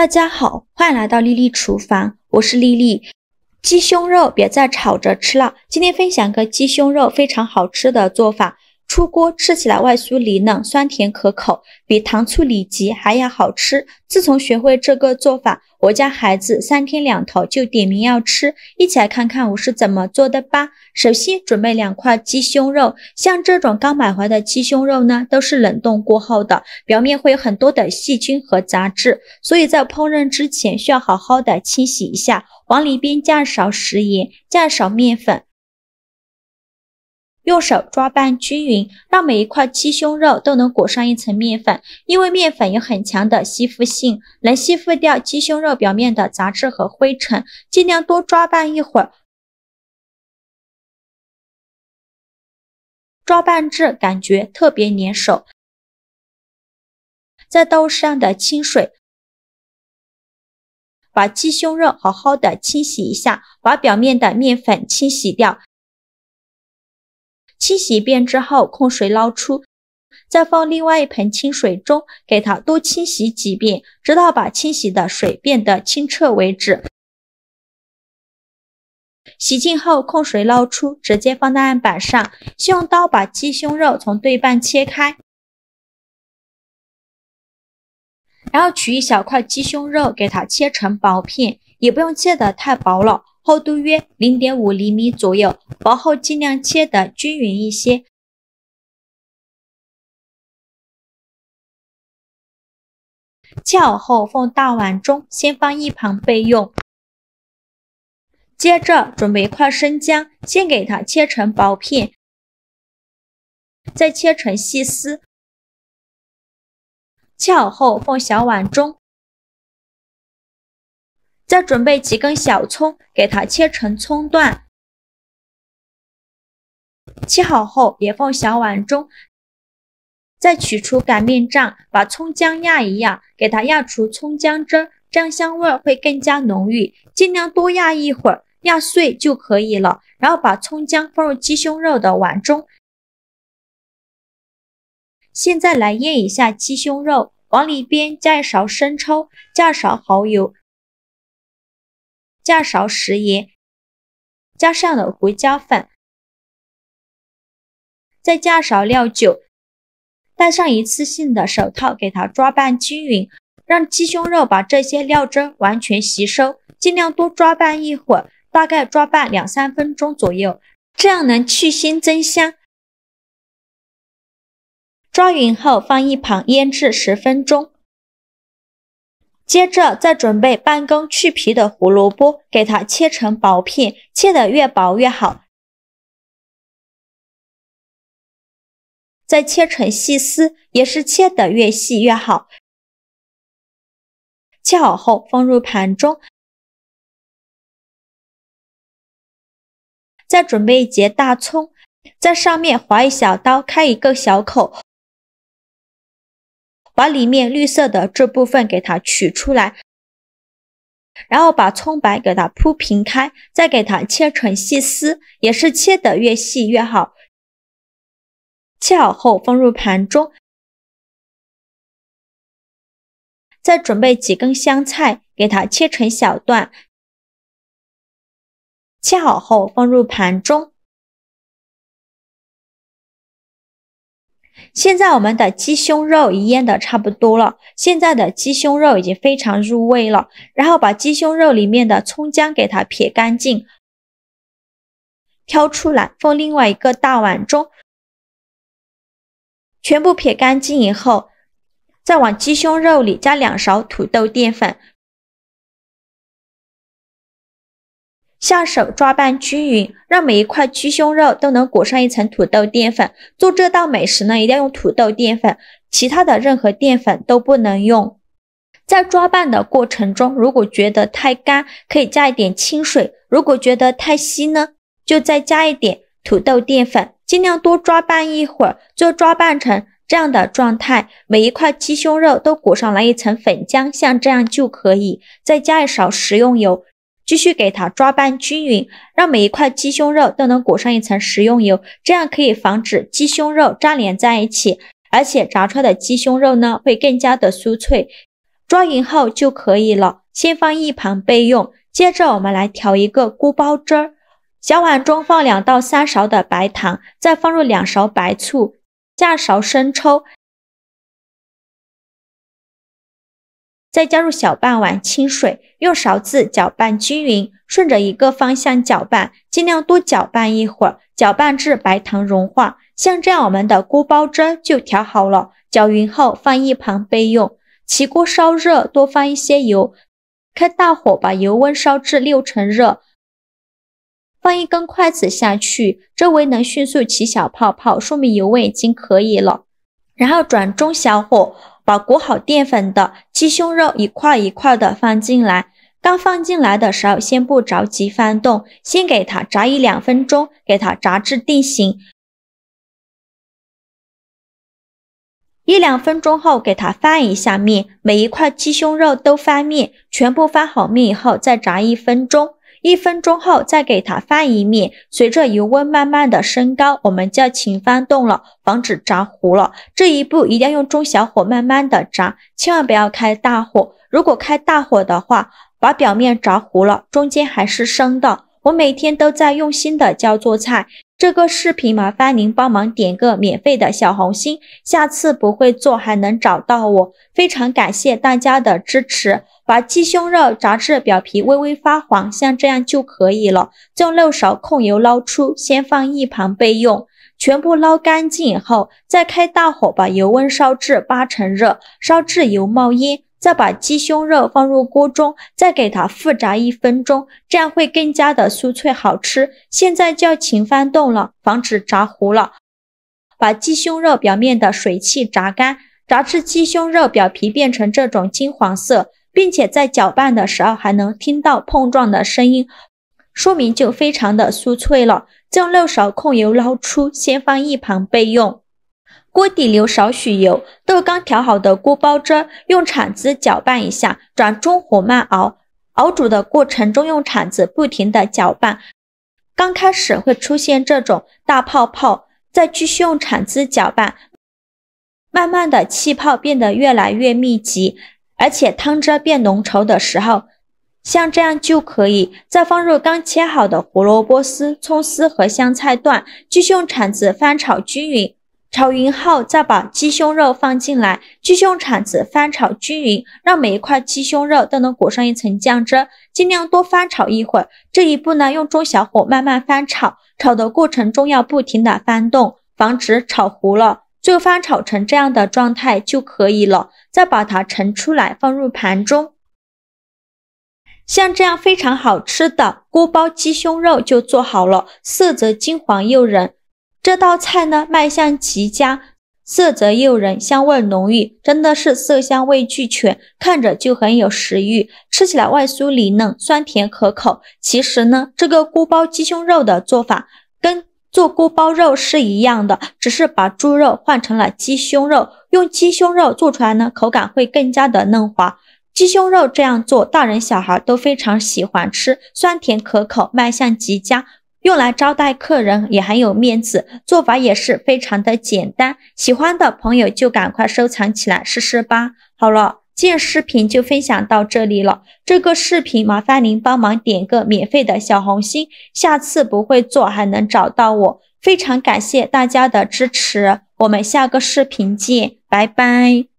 大家好，欢迎来到丽丽厨房，我是丽丽。鸡胸肉别再炒着吃了，今天分享个鸡胸肉非常好吃的做法。出锅吃起来外酥里嫩，酸甜可口，比糖醋里脊还要好吃。自从学会这个做法，我家孩子3天2头就点名要吃，一起来看看我是怎么做的吧。首先准备2块鸡胸肉，像这种刚买回来的鸡胸肉呢，都是冷冻过后的，表面会有很多的细菌和杂质，所以在烹饪之前需要好好的清洗一下。往里边加勺食盐，加勺面粉。用手抓拌均匀，让每一块鸡胸肉都能裹上一层面粉，因为面粉有很强的吸附性，能吸附掉鸡胸肉表面的杂质和灰尘，尽量多抓拌一会儿，抓拌至感觉特别粘手。再倒上的清水，把鸡胸肉好好的清洗一下，把表面的面粉清洗掉。清洗一遍之后控水捞出，再放另外一盆清水中，给它多清洗几遍，直到把清洗的水变得清澈为止。洗净后控水捞出，直接放在案板上，先用刀把鸡胸肉从对半切开，然后取一小块鸡胸肉给它切成薄片，也不用切得太薄了，厚度约 0.5 厘米左右，薄后尽量切得均匀一些。切好后放大碗中，先放一旁备用。接着准备一块生姜，先给它切成薄片，再切成细丝。切好后放小碗中。再准备几根小葱，给它切成葱段。切好后也放小碗中。再取出擀面杖，把葱姜压一压，给它压出葱姜汁，这样香味会更加浓郁。尽量多压一会儿，压碎就可以了。然后把葱姜放入鸡胸肉的碗中。现在来腌一下鸡胸肉，往里边加一勺生抽，加勺蚝油，加勺食盐，加上了胡椒粉，再加勺料酒，戴上一次性的手套给它抓拌均匀，让鸡胸肉把这些料汁完全吸收，尽量多抓拌一会儿，大概抓拌2-3分钟左右，这样能去腥增香。抓匀后放一旁腌制10分钟。接着再准备半根去皮的胡萝卜，给它切成薄片，切得越薄越好。再切成细丝，也是切得越细越好。切好后放入盘中。再准备一节大葱，在上面划一小刀，开一个小口。把里面绿色的这部分给它取出来，然后把葱白给它铺平开，再给它切成细丝，也是切得越细越好。切好后放入盘中。再准备几根香菜，给它切成小段，切好后放入盘中。现在我们的鸡胸肉已腌得差不多了，现在的鸡胸肉已经非常入味了，然后把鸡胸肉里面的葱姜给它撇干净，挑出来放另外一个大碗中。全部撇干净以后，再往鸡胸肉里加2勺土豆淀粉，下手抓拌均匀，让每一块鸡胸肉都能裹上一层土豆淀粉。做这道美食呢，一定要用土豆淀粉，其他的任何淀粉都不能用。在抓拌的过程中，如果觉得太干，可以加一点清水；如果觉得太稀呢，就再加一点土豆淀粉。尽量多抓拌一会儿，就抓拌成这样的状态，每一块鸡胸肉都裹上了一层粉浆，像这样就可以。再加一勺食用油。继续给它抓拌均匀，让每一块鸡胸肉都能裹上一层食用油，这样可以防止鸡胸肉粘连在一起，而且炸出来的鸡胸肉呢会更加的酥脆。抓匀后就可以了，先放一旁备用。接着我们来调一个菇包汁儿，小碗中放2到3勺的白糖，再放入2勺白醋，下勺生抽，再加入小半碗清水，用勺子搅拌均匀，顺着一个方向搅拌，尽量多搅拌一会儿，搅拌至白糖融化。像这样我们的菇包汁就调好了，搅匀后放一旁备用。起锅烧热，多放一些油，开大火把油温烧至6成热，放一根筷子下去，周围能迅速起小泡泡，说明油温已经可以了。然后转中小火，把裹好淀粉的鸡胸肉一块一块的放进来。刚放进来的时候，先不着急翻动，先给它炸1-2分钟，给它炸至定型。1-2分钟后，给它翻一下面，每一块鸡胸肉都翻面，全部翻好面以后，再炸1分钟。1分钟后，再给它翻一面，随着油温慢慢的升高，我们就要勤翻动了，防止炸糊了。这一步一定要用中小火慢慢的炸，千万不要开大火。如果开大火的话，把表面炸糊了，中间还是生的。我每天都在用心的教做菜，这个视频麻烦您帮忙点个免费的小红心，下次不会做还能找到我。非常感谢大家的支持。把鸡胸肉炸至表皮微微发黄，像这样就可以了。用漏勺控油捞出，先放一旁备用。全部捞干净以后，再开大火把油温烧至8成热，烧至油冒烟，再把鸡胸肉放入锅中，再给它复炸1分钟，这样会更加的酥脆好吃。现在就要勤翻动了，防止炸糊了。把鸡胸肉表面的水汽炸干，炸至鸡胸肉表皮变成这种金黄色，并且在搅拌的时候还能听到碰撞的声音，说明就非常的酥脆了。再用漏勺控油捞出，先放一旁备用。锅底留少许油，豆刚调好的锅包汁，用铲子搅拌一下，转中火慢熬。熬煮的过程中，用铲子不停的搅拌，刚开始会出现这种大泡泡，再继续用铲子搅拌，慢慢的气泡变得越来越密集，而且汤汁变浓稠的时候，像这样就可以。再放入刚切好的胡萝卜丝、葱丝和香菜段，继续用铲子翻炒均匀。炒匀后，再把鸡胸肉放进来，继续用铲子翻炒均匀，让每一块鸡胸肉都能裹上一层酱汁，尽量多翻炒一会儿。这一步呢，用中小火慢慢翻炒，炒的过程中要不停的翻动，防止炒糊了。最后翻炒成这样的状态就可以了，再把它盛出来放入盘中。像这样非常好吃的锅包鸡胸肉就做好了，色泽金黄诱人。这道菜呢，卖相极佳，色泽诱人，香味浓郁，真的是色香味俱全，看着就很有食欲，吃起来外酥里嫩，酸甜可口。其实呢，这个锅包鸡胸肉的做法跟做锅包肉是一样的，只是把猪肉换成了鸡胸肉，用鸡胸肉做出来呢，口感会更加的嫩滑。鸡胸肉这样做，大人小孩都非常喜欢吃，酸甜可口，卖相极佳。用来招待客人也很有面子，做法也是非常的简单，喜欢的朋友就赶快收藏起来试试吧。好了，今天视频就分享到这里了，这个视频麻烦您帮忙点个免费的小红心，下次不会做还能找到我。非常感谢大家的支持，我们下个视频见，拜拜。